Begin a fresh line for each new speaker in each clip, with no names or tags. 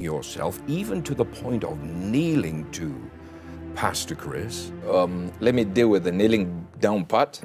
yourself, even to the point of kneeling to Pastor Chris.
Let me deal with the kneeling down part.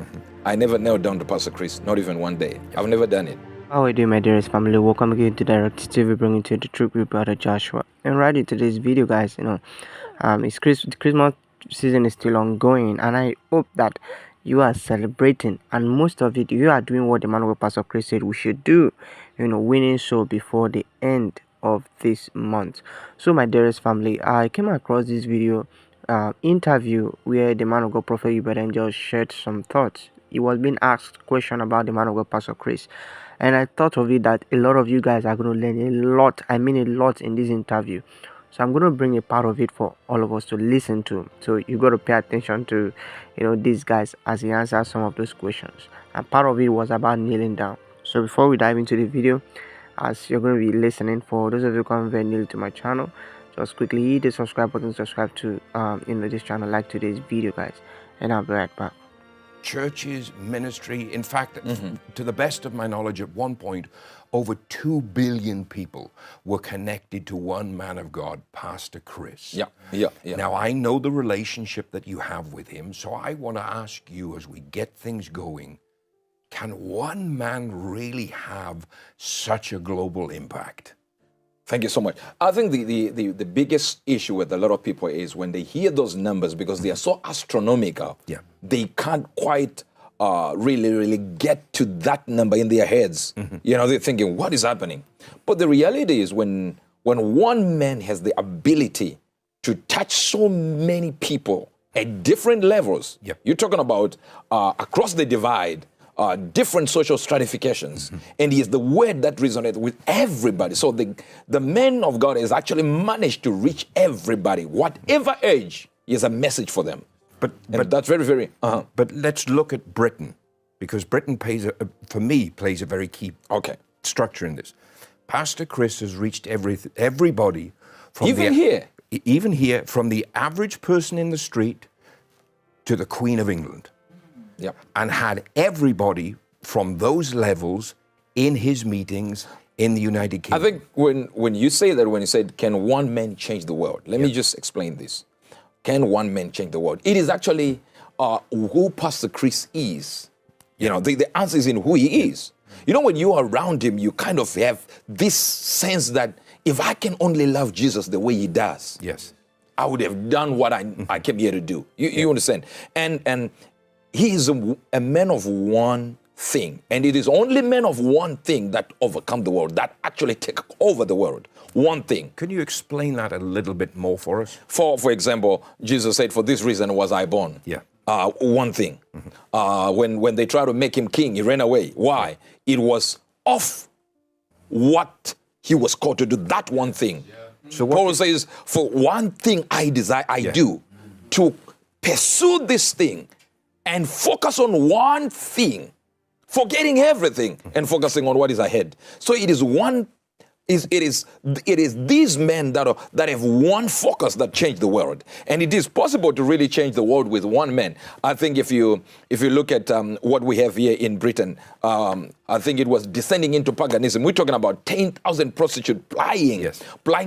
I never knelt down to Pastor Chris, not even one day. I've never done it.
How are you doing, my dearest family? Welcome again to Direct TV, bringing to you the truth with brother Joshua. And right into this video, guys, it's Christmas season is still ongoing, and I hope that you are celebrating, and most of it you are doing what the man of Pastor Chris said we should do, winning soul before the end of this month. So, my dearest family, I came across this video interview where the man of God, Prophet Uebert, just shared some thoughts. He was being asked a question about the man of God, Pastor Chris. And I thought of it that a lot of you guys are going to learn a lot. I mean a lot in this interview. So I'm going to bring a part of it for all of us to listen to. So you got to pay attention to, these guys as he answers some of those questions. And part of it was about kneeling down. So before we dive into the video, as you're going to be listening, for those of you who come very new to my channel, just quickly hit the subscribe button, subscribe to this channel, like today's video, guys. And I'll be right back.
Churches, ministry, in fact, to the best of my knowledge, at one point, over 2 billion people were connected to one man of God, Pastor Chris.
Yeah.
Now, I know the relationship that you have with him, so I want to ask you, as we get things going, can one man really have such a global impact?
Thank you so much. I think the biggest issue with a lot of people is when they hear those numbers, because they are so astronomical, they can't quite really get to that number in their heads. They're thinking, what is happening? But the reality is when one man has the ability to touch so many people at different levels, you're talking about across the divide, different social stratifications, and he is the word that resonates with everybody. So the man of God has actually managed to reach everybody, whatever age. He has a message for them. But that's very, very.
But let's look at Britain, because Britain plays a very key structure in this. Pastor Chris has reached everybody, from even here, from the average person in the street to the Queen of England. And had everybody from those levels in his meetings in the United Kingdom.
I think when you say that, when you said, can one man change the world? Let me just explain this. Can one man change the world? It is actually who Pastor Chris is. The answer is in who he is. When you are around him, you kind of have this sense that if I can only love Jesus the way he does, I would have done what I came here to do. You understand? And he is a man of one thing, and it is only men of one thing that overcome the world, that actually take over the world. One thing.
Can you explain that a little bit more for us?
For example, Jesus said, "For this reason was I born." One thing. When they tried to make him king, he ran away. Why? It was of what he was called to do. That one thing. So Paul says, "For one thing I desire, I do, to pursue this thing." And focus on one thing, forgetting everything and focusing on what is ahead. So it is these men that have one focus that change the world, and it is possible to really change the world with one man. I think if you look at what we have here in Britain, I think it was descending into paganism. We're talking about 10,000 prostitutes plying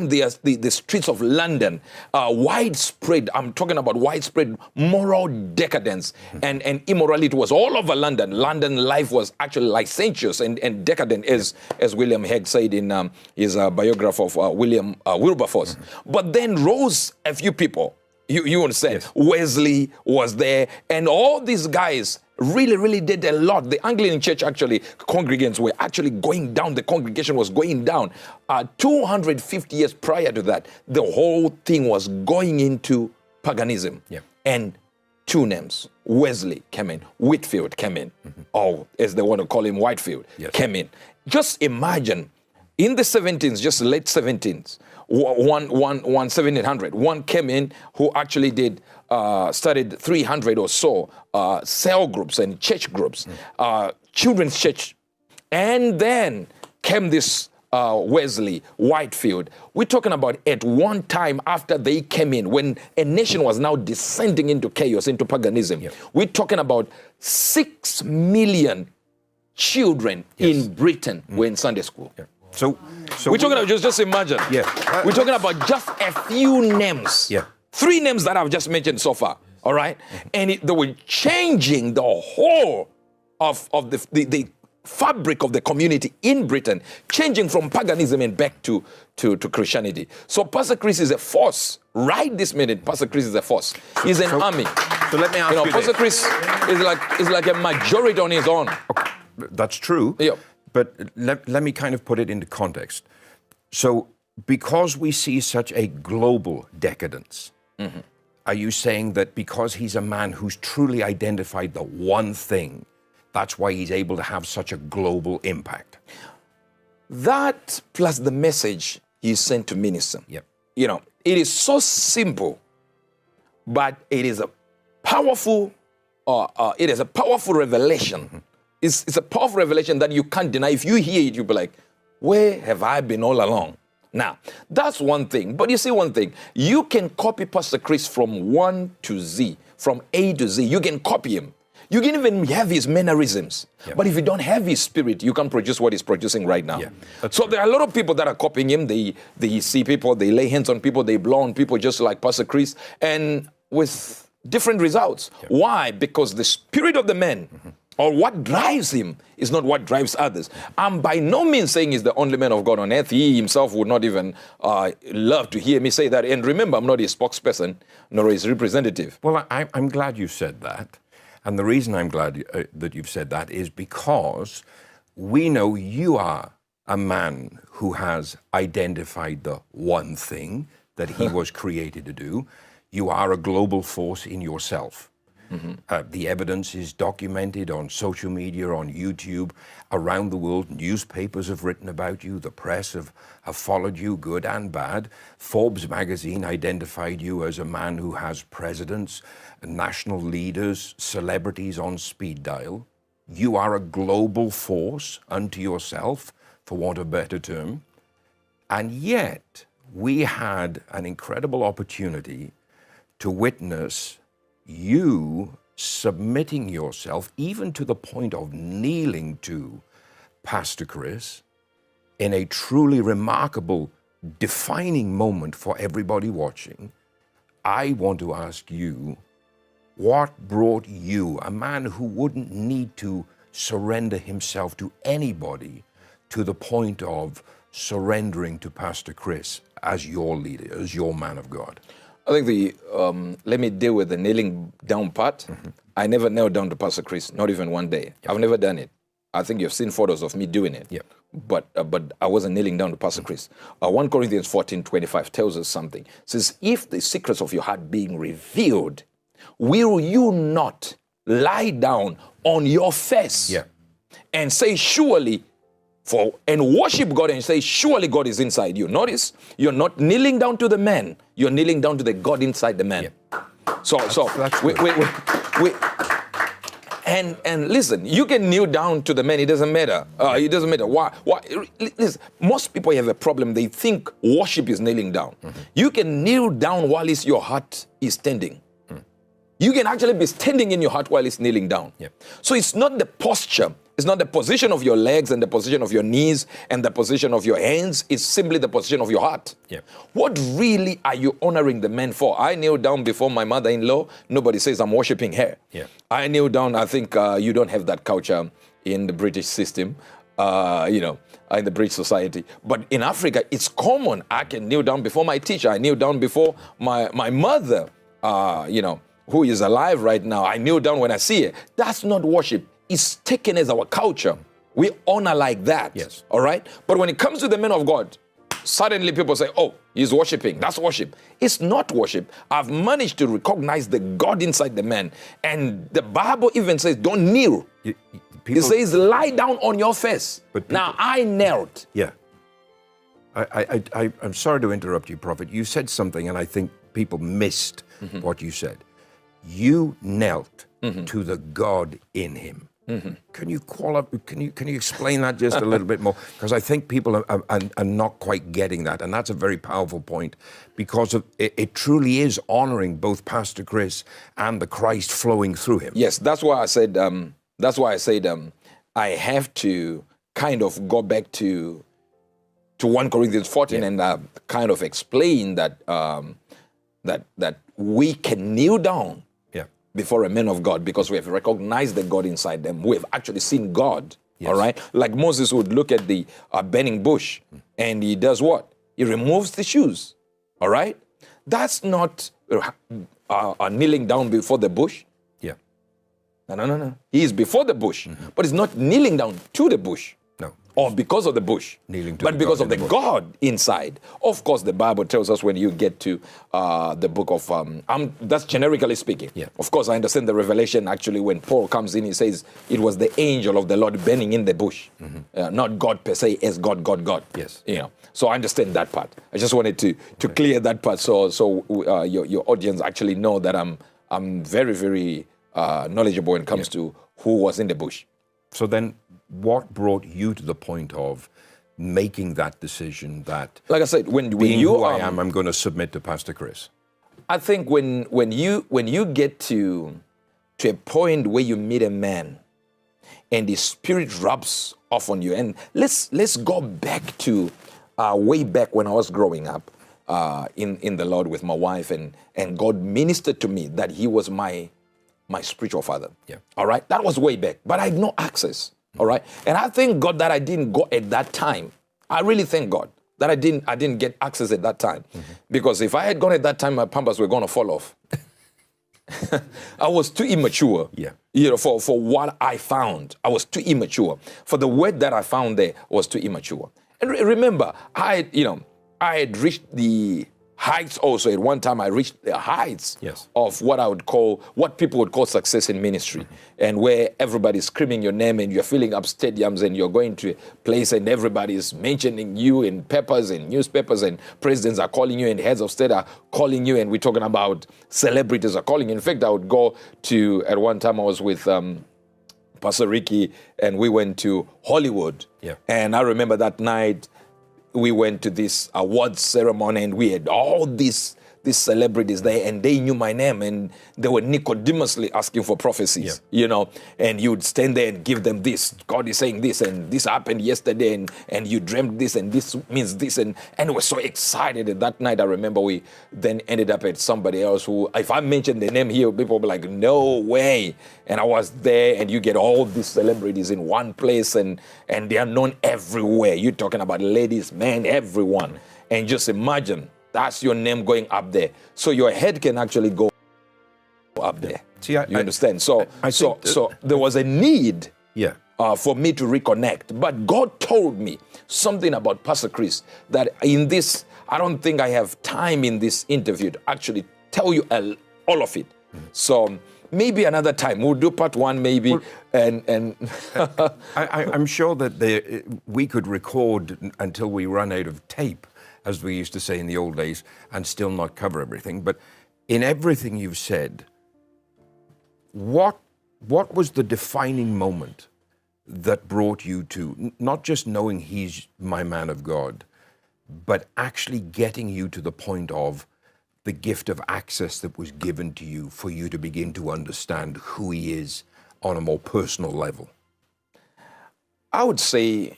the streets of London. Widespread. I'm talking about widespread moral decadence and immorality was all over London. London life was actually licentious and decadent, as William Hague said in his biography of William Wilberforce. But then rose a few people. You understand? Wesley was there, and all these guys really did a lot. The Anglican Church congregants were actually going down. The congregation was going down. 250 years prior to that, the whole thing was going into paganism. And two names, Wesley came in, Whitfield came in, or as they want to call him, Whitefield, came in. Just imagine, in the 17th, just late 17th, 1700, one came in who actually started 300 or so cell groups and church groups, children's church. And then came this Wesley, Whitefield. We're talking about at one time after they came in, when a nation was now descending into chaos, into paganism. We're talking about 6 million children in Britain were in Sunday school.
So
we're talking about just imagine.
Yeah.
We're talking about just a few names.
Yeah.
3 names that I've just mentioned so far. All right. And they were changing the whole of the fabric of the community in Britain, changing from paganism and back to Christianity. So Pastor Chris is a force. Right this minute, Pastor Chris is a force. He's an army.
So let me ask you
Pastor Chris is like a majority on his own.
Okay. That's true.
Yeah.
But let me kind of put it into context. So because we see such a global decadence, are you saying that because he's a man who's truly identified the one thing, that's why he's able to have such a global impact?
That plus the message he's sent to minister.
Yep.
It is so simple, but it is a powerful, revelation. It's a powerful revelation that you can't deny. If you hear it, you'll be like, where have I been all along? Now, that's one thing. But you see one thing, you can copy Pastor Chris from 1 to Z, from A to Z. You can copy him. You can even have his mannerisms. Yeah. But if you don't have his spirit, you can't produce what he's producing right now. Yeah, so there are a lot of people that are copying him. They see people, they lay hands on people, they blow on people just like Pastor Chris, and with different results. Yeah. Why? Because the spirit of the man, or what drives him, is not what drives others. I'm by no means saying he's the only man of God on earth. He himself would not even love to hear me say that. And remember, I'm not his spokesperson, nor his representative.
Well, I'm glad you said that. And the reason I'm glad that you've said that is because we know you are a man who has identified the one thing that he was created to do. You are a global force in yourself. The evidence is documented on social media, on YouTube, around the world. Newspapers have written about you. The press have followed you, good and bad. Forbes magazine identified you as a man who has presidents, national leaders, celebrities on speed dial. You are a global force unto yourself, for want of a better term. And yet, we had an incredible opportunity to witness you submitting yourself, even to the point of kneeling to Pastor Chris, in a truly remarkable, defining moment for everybody watching. I want to ask you, what brought you, a man who wouldn't need to surrender himself to anybody, to the point of surrendering to Pastor Chris as your leader, as your man of God?
I think let me deal with the kneeling down part. I never knelt down to Pastor Chris, not even one day. Yep. I've never done it. I think you've seen photos of me doing it.
Yep.
But I wasn't kneeling down to Pastor Chris. 1 Corinthians 14:25 tells us something. It says, if the secrets of your heart being revealed, will you not lie down on your face and say, surely, and worship God and say, surely God is inside you. Notice, you're not kneeling down to the man, you're kneeling down to the God inside the man. And listen, you can kneel down to the man, it doesn't matter. It doesn't matter. Why? Listen, most people have a problem. They think worship is kneeling down. You can kneel down while your heart is standing. You can actually be standing in your heart while it's kneeling down. So it's not the posture. It's not the position of your legs and the position of your knees and the position of your hands. It's simply the position of your heart. What really are you honoring the man for? I kneel down before my mother-in-law. Nobody says I'm worshiping her. I kneel down. I think you don't have that culture in the British system, in the British society. But in Africa, it's common. I can kneel down before my teacher. I kneel down before my mother, who is alive right now. I kneel down when I see her. That's not worship. It's taken as our culture. We honor like that.
Yes.
All right? But when it comes to the men of God, suddenly people say, oh, he's worshiping. That's worship. It's not worship. I've managed to recognize the God inside the man. And the Bible even says, don't kneel. It says, lie down on your face. But now, I knelt.
Yeah. I'm sorry to interrupt you, Prophet. You said something, and I think people missed what you said. You knelt to the God in him. Can you explain that just a little bit more? Because I think people are not quite getting that, and that's a very powerful point, because it truly is honoring both Pastor Chris and the Christ flowing through him.
Yes, that's why I said. I have to kind of go back to to 1 Corinthians 14 and kind of explain that that we can kneel down before a man of God because we have recognized the God inside them. We have actually seen God, all right? Like Moses would look at the burning bush, and he does what? He removes the shoes, all right? That's not kneeling down before the bush.
Yeah.
No. He is before the bush, but he's not kneeling down to the bush.
No.
Or because of the bush, but because of the God inside. Of course, the Bible tells us when you get to the book of, that's generically speaking.
Yeah.
Of course, I understand the revelation actually when Paul comes in, he says it was the angel of the Lord burning in the bush, not God per se as God.
Yes.
You know, so I understand that part. I just wanted to clear that part so your audience actually know that I'm very, very knowledgeable when it comes to who was in the bush.
So then, what brought you to the point of making that decision that,
like I said, when
being
you
who I am, I'm going to submit to Pastor Chris?
I think when you get to a point where you meet a man and the spirit rubs off on you, and let's go back to way back when I was growing up in the Lord with my wife, and God ministered to me that He was my spiritual father.
Yeah.
All right, that was way back, but I had no access. All right, and I thank God that I didn't go at that time. I really thank God that I didn't get access at that time, because if I had gone at that time, my pampers were going to fall off. I was too immature.
Yeah.
You know, for what I found, I was too immature. For the word that I found there was too immature. And remember, I had reached the heights also. At one time, I reached the heights of what people would call success in ministry, and where everybody's screaming your name and you're filling up stadiums and you're going to a place and everybody's mentioning you in papers and newspapers, and presidents are calling you and heads of state are calling you, and we're talking about celebrities are calling you. In fact, I would go to, at one time I was with Pastor Ricky, and we went to Hollywood.
Yeah. And
I remember that night, we went to this awards ceremony, and we had all these celebrities there, and they knew my name, and they were Nicodemously asking for prophecies, you know, and you would stand there and give them this. God is saying this, and this happened yesterday, and you dreamt this, and this means this, and we were so excited. And that night, I remember we then ended up at somebody else who, if I mention the name here, people will be like, no way. And I was there, and you get all these celebrities in one place, and they are known everywhere. You're talking about ladies, men, everyone. And just imagine, that's your name going up there. So your head can actually go up there.
See,
you understand? So there was a need for me to reconnect. But God told me something about Pastor Chris that in this, I don't think I have time in this interview to actually tell you all of it. So maybe another time. We'll do part one maybe. Well, and
I'm sure that we could record until we run out of tape, as we used to say in the old days, and still not cover everything. But in everything you've said, what was the defining moment that brought you to not just knowing he's my man of God, but actually getting you to the point of the gift of access that was given to you for you to begin to understand who he is on a more personal level?
I would say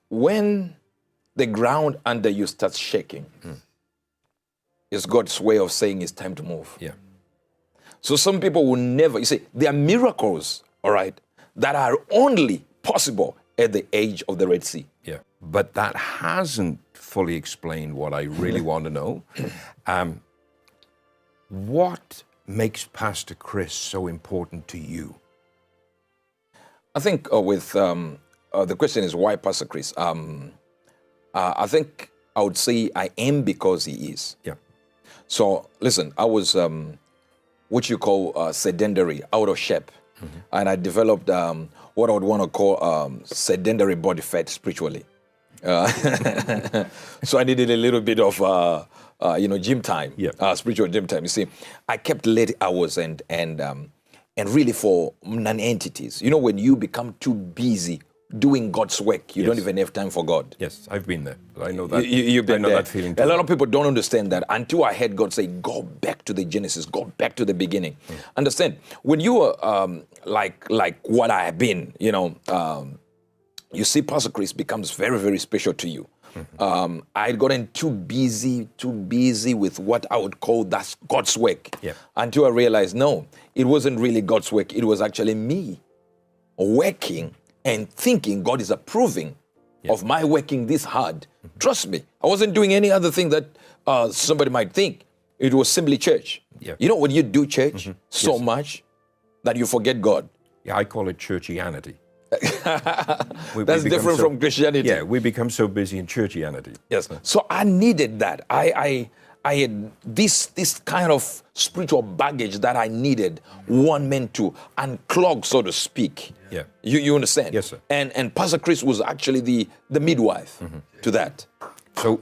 when the ground under you starts shaking, it's God's way of saying it's time to move.
Yeah.
So some people will never, you see, there are miracles, all right, that are only possible at the age of the Red Sea.
Yeah. But that hasn't fully explained what I really want to know. What makes Pastor Chris so important to you?
I think the question is why Pastor Chris? I think I would say I am because he is.
Yeah.
So listen, I was what you call sedentary, out of shape, and I developed what I would want to call sedentary body fat spiritually. So I needed a little bit of gym time, spiritual gym time. You see, I kept late hours and really for non-entities. You know, when you become too busy doing God's work, you don't even have time for God.
Yes, I've been there. I know that.
You've been there.
That feeling too.
A lot of people don't understand that until I heard God say, go back to the Genesis, go back to the beginning. Understand, when you are like what I have been, you see Pastor Chris becomes very, very special to you. I had gotten too busy with what I would call that's God's work.
Yeah.
Until I realized, no, it wasn't really God's work. It was actually me working and thinking God is approving of my working this hard. Trust me, I wasn't doing any other thing that somebody might think. It was simply church.
Yeah.
You know, when you do church so much that you forget God.
Yeah, I call it churchianity.
That's different from Christianity.
Yeah, we become so busy in churchianity.
Yes. So I needed that. I had this kind of spiritual baggage that I needed one man to unclog, so to speak.
Yeah.
You understand?
Yes, sir.
And Pastor Chris was actually the midwife to that.
So,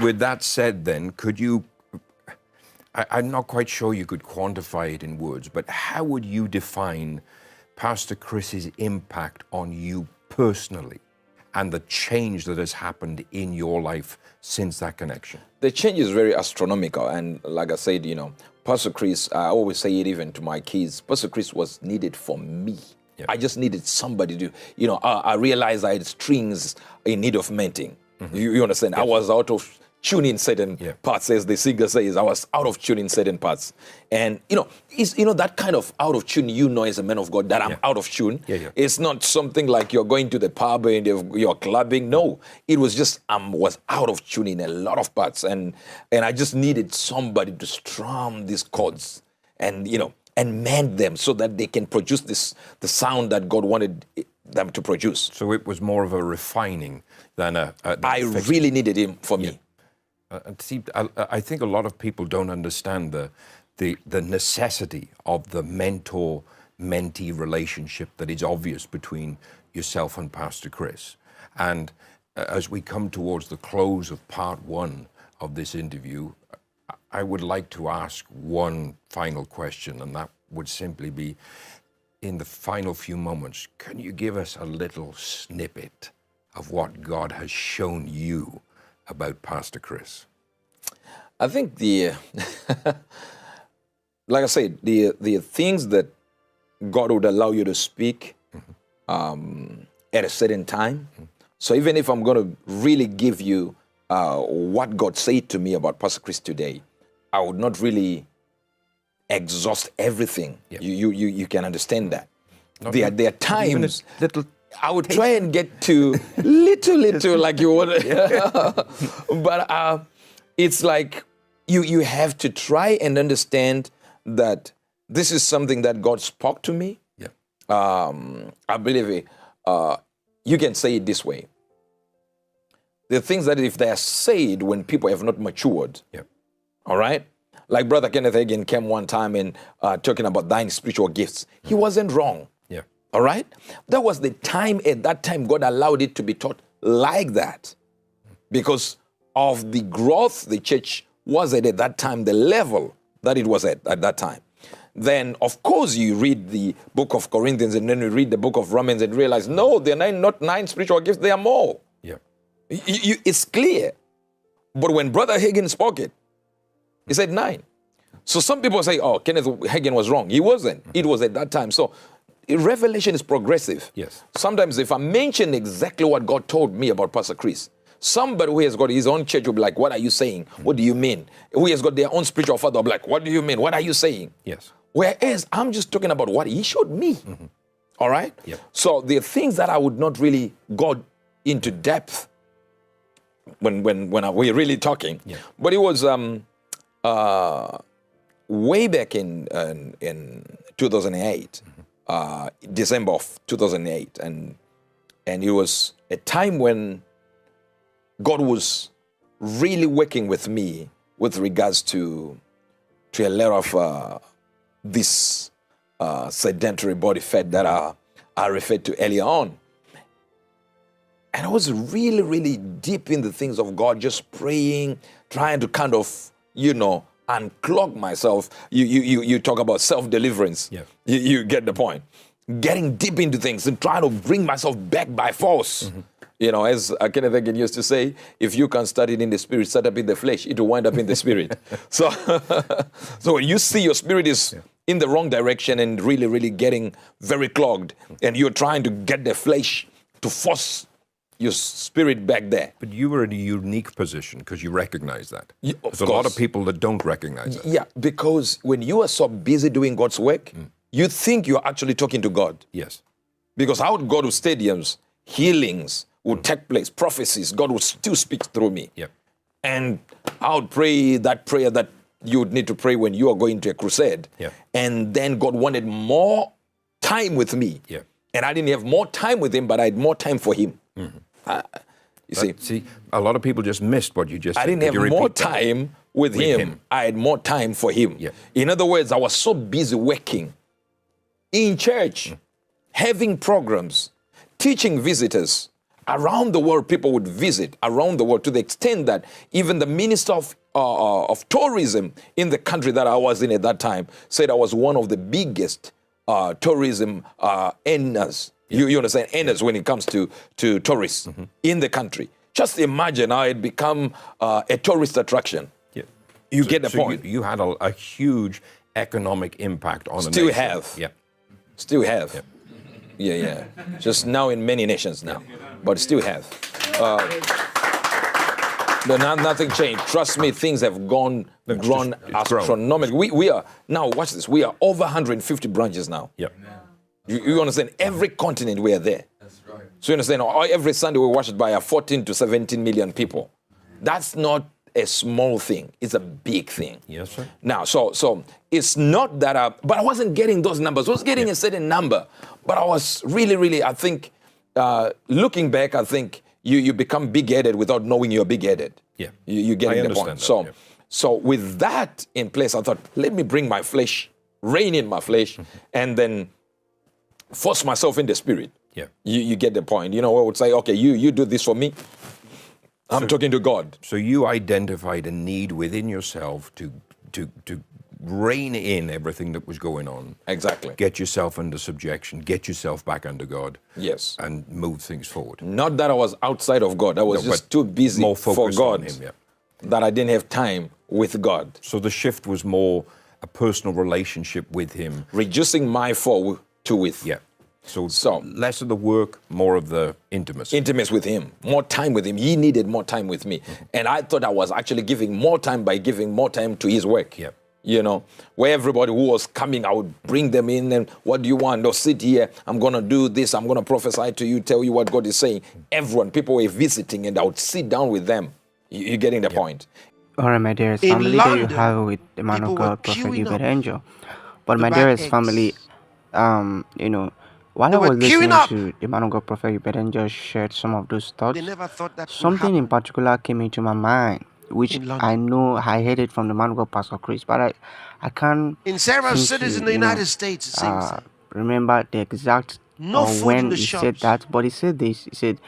with that said, then, could you? I'm not quite sure you could quantify it in words, but how would you define Pastor Chris's impact on you personally and the change that has happened in your life since that connection?
The change is very astronomical. And like I said, Pastor Chris, I always say it even to my kids, Pastor Chris was needed for me. Yeah. I just needed somebody to, I realized I had strings in need of mending. You understand? Yes. I was out of tune in certain parts, as the singer says. I was out of tune in certain parts. And, it's, that kind of out of tune, as a man of God, that I'm out of tune. It's not something like you're going to the pub and you're clubbing. No, it was just, was out of tune in a lot of parts. And I just needed somebody to strum these chords and, and mend them so that they can produce the sound that God wanted them to produce.
So it was more of a refining than
I really needed him for me.
See, I think a lot of people don't understand the necessity of the mentor-mentee relationship that is obvious between yourself and Pastor Chris. And as we come towards the close of part one of this interview, I would like to ask one final question, and that would simply be, in the final few moments, can you give us a little snippet of what God has shown you about Pastor Chris?
I think like I said, the things that God would allow you to speak at a certain time. So even if I'm going to really give you what God said to me about Pastor Chris today, I would not really exhaust everything. You can understand that. There are times
little
I would try and get to little like you would. But it's like you have to try and understand that this is something that God spoke to me. I believe you can say it this way. There are things that if they are said when people have not matured, all right? Like Brother Kenneth Hagin came one time and talking about thine spiritual gifts. He wasn't wrong. All right? That was the time, at that time, God allowed it to be taught like that. Because of the growth the church was at that time, the level that it was at that time. Then, of course, you read the book of Corinthians and then you read the book of Romans and realize, no, there are not nine spiritual gifts, there are more. It's clear. But when Brother Hagin spoke it, he said 9. So some people say, oh, Kenneth Hagin was wrong. He wasn't. It was at that time. So revelation is progressive. Sometimes if I mention exactly what God told me about Pastor Chris, somebody who has got his own church will be like, what are you saying? What do you mean? Who has got their own spiritual father will be like, what do you mean? What are you saying? Whereas I'm just talking about what he showed me. All right? So there are things that I would not really go into depth when we're really talking. But it was way back in 2008. December of 2008, and it was a time when God was really working with me with regards to a lot of this sedentary body fat that I referred to earlier on. And I was really, really deep in the things of God, just praying, trying to kind of, unclog myself. You talk about self-deliverance. You get the point. Getting deep into things and trying to bring myself back by force. As Kenneth Hagin used to say, if you can't start it in the spirit, start up in the flesh, it will wind up in the spirit. So when you see your spirit is in the wrong direction and really, really getting very clogged. And you're trying to get the flesh to force your spirit back there.
But you were in a unique position because you recognize that.
Yeah,
There's a lot of people that don't recognize that.
Yeah, because when you are so busy doing God's work, you think you're actually talking to God.
Yes.
Because I would go to stadiums, healings would take place, prophecies, God would still speak through me.
Yep.
And I would pray that prayer that you would need to pray when you are going to a crusade.
Yep.
And then God wanted more time with me.
Yep.
And I didn't have more time with him, but I had more time for him.
See, a lot of people just missed what you just said.
I didn't have more time with him. I had more time for him.
Yeah.
In other words, I was so busy working in church, having programs, teaching visitors. Around the world, people would visit around the world to the extent that even the minister of tourism in the country that I was in at that time said I was one of the biggest tourism earners. You understand? Earners when it comes to tourists in the country. Just imagine I had become a tourist attraction.
Yeah.
You get the point.
You had a huge economic impact on the
Still
nation.
have.
Yeah.
Still have. Yeah. Just now in many nations now. But still have. Nothing changed. Trust me, things have grown astronomically. We are, now watch this, we are over 150 branches now.
Yep.
You understand? Every continent we are there. That's right. So you understand? Every Sunday we watch it by 14 to 17 million people. That's not a small thing. It's a big thing.
Yes, sir.
Now, so it's not that but I wasn't getting those numbers. I was getting a certain number. But I was really, I think, looking back, I think you become big-headed without knowing you're big-headed.
Yeah.
You get the point.
That,
so with that in place, I thought, let me bring my flesh, rein in my flesh, and then force myself in the spirit.
Yeah.
You get the point. I would say, okay, you do this for me. I'm talking to God.
So you identified a need within yourself to rein in everything that was going on.
Exactly.
Get yourself under subjection, get yourself back under God.
Yes.
And move things forward.
Not that I was outside of God. I was just too busy for God
on him,
that I didn't have time with God.
So the shift was more a personal relationship with him.
Reducing my fall to with.
Yeah. So less of the work, more of the intimacy.
Intimacy with him, more time with him. He needed more time with me. And I thought I was actually giving more time by giving more time to his work.
Yeah.
Where everybody who was coming, I would bring them in and what do you want? No, sit here. I'm going to do this. I'm going to prophesy to you, tell you what God is saying. People were visiting and I would sit down with them. You're getting the point.
All right, my dearest family, there you have it with the man of God, Prophet Uebert Angel. But my dearest family, while I was listening to the man of God, Prophet Uebert Angel shared some of those thoughts, something in particular came into my mind, which I know I heard it from the man of God, Pastor Chris, but I can't
in several cities in the United States, it seems.
Remember the exact when he said that, but he said this. He said,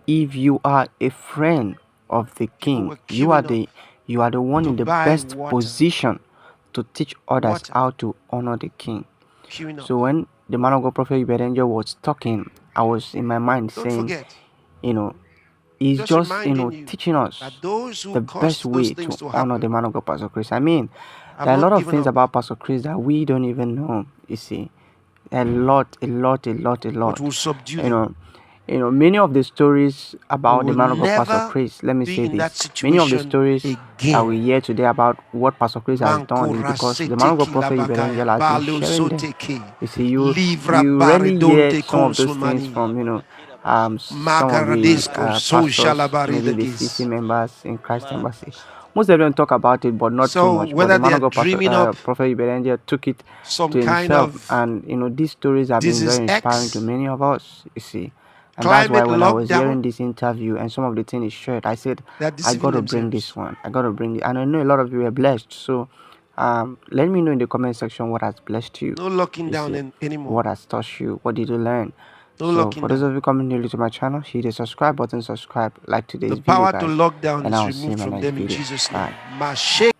"If you are a friend of the king, you are the one in the best position to teach others how to honor the king." So when the man of God, Prophet Uebert Angel, was talking, I was in my mind saying, he's just teaching us the best way to honor the man of God, Pastor Chris. I mean, there are a lot of things about Pastor Chris that we don't even know. You see, a lot.
What will subdue
many of the stories about the man of God, Pastor Chris, let me say this. Many of the stories that we hear today about what Pastor Chris has done is because the man of God, Prophet Uebert Angel, has been sharing them. You see, you rarely hear some of those things from, some of the pastors, maybe the CC members in Christ Embassy. Most of them talk about it, but not too much. But the man of God, Prophet Uebert Angel, took it to himself. And these stories have been very inspiring to many of us, you see. And that's why when I was hearing this interview and some of the things he shared, I said, I got to bring this one. I got to bring it. And I know a lot of you are blessed. So let me know in the comment section what has blessed you.
No locking down anymore.
What has touched you? What did you learn?
So
for those of you coming newly to my channel, hit the subscribe button, subscribe, like today's video,
the power
guys,
to lock down
and I'll
is
see you
removed
in my
from
next
them in
video.
Jesus'
Bye.
name.